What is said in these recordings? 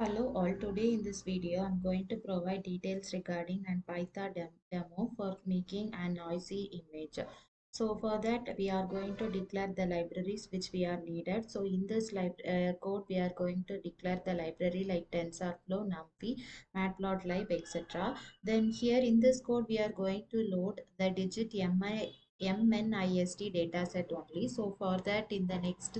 Hello all, today in this video I'm going to provide details regarding an Python demo for making a noisy image. So for that we are going to declare the libraries which we are needed. So in this code we are going to declare the library like TensorFlow, NumPy, Matplotlib, etc. Then here in this code we are going to load the digit MNIST dataset only. So for that in the next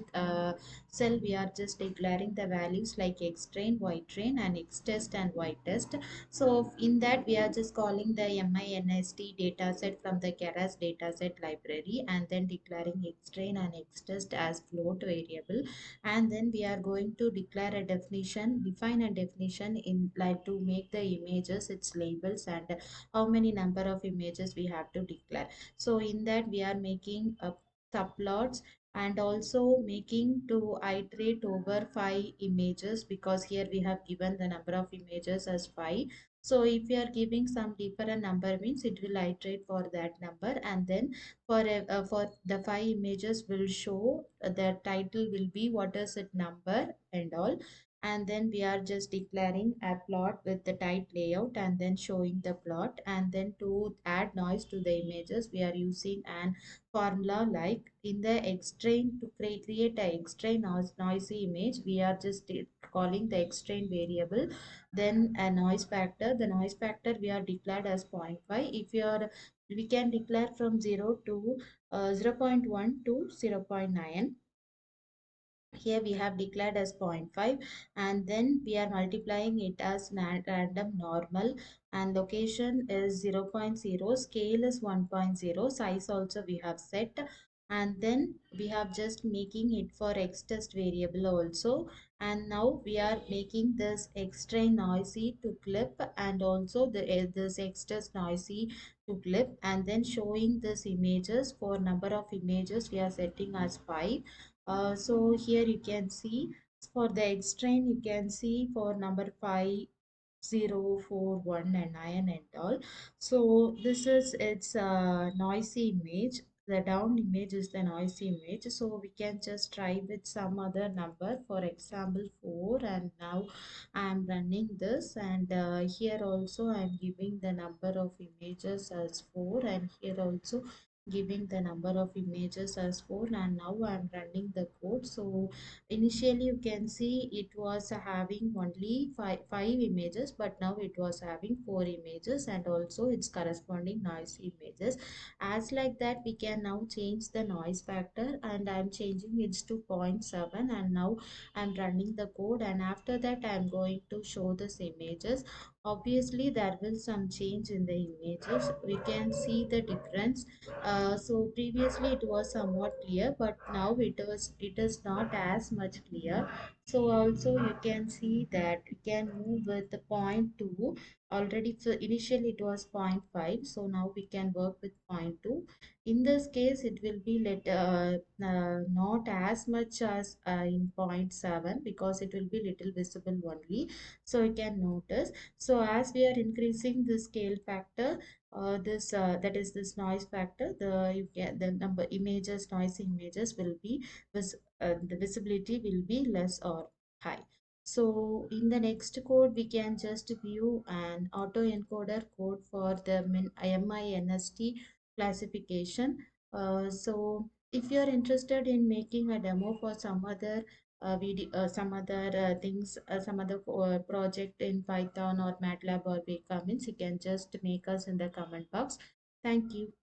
cell we are just declaring the values like x train, y train, and x test and y test. So in that we are just calling the MINST dataset from the Keras dataset library and then declaring x train and x test as float variable. And then we are going to declare a definition, define a definition in like to make the images its labels and how many number of images we have to declare. So in that we are making a subplots and also making to iterate over 5 images, because here we have given the number of images as 5. So if we are giving some different number means it will iterate for that number, and then for the 5 images will show the title will be what is it number and all. And then we are just declaring a plot with the tight layout and then showing the plot. And then to add noise to the images we are using an formula like in the xtrain. To create a xtrain noisy image we are just calling the xtrain variable. Then a noise factor, the noise factor we are declared as 0.5. If you are, we can declare from 0 to 0 0.1 to 0 0.9. Here we have declared as 0.5, and then we are multiplying it as random normal, and location is 0 0.0, scale is 1.0, size also we have set. And then we have just making it for x test variable also. And now we are making this extra noisy to clip, and also this x test noisy to clip, and then showing this images. For number of images we are setting as 5. So here you can see for the X train, you can see for number 5, 0, 4, 1, and 9 and all. So this is its noisy image. The down image is the noisy image. So we can just try with some other number, for example 4. And now I am running this, and here also I am giving the number of images as 4, and here also giving the number of images as 4. And now I am running the code. So initially you can see it was having only five images, but now it was having 4 images and also its corresponding noise images. As like that we can now change the noise factor, and I'm changing it to 0.7. And now I'm running the code, and after that I'm going to show this images. Obviously there will some change in the images, we can see the difference. So previously it was somewhat clear, but now it is not as much clear. So also you can see that we can move with the point 2 already. So initially it was 0.5, so now we can work with point 2. In this case it will be not as much as in point 7, because it will be little visible only. So you can notice. So as we are increasing the scale factor, this that is this noise factor, the you get the number images, noisy images will be the visibility will be less or high. So in the next code we can just view an autoencoder code for the MINST classification. So if you are interested in making a demo for some other some other things, some other project in Python or MATLAB or Weka, means you can just make us in the comment box. Thank you.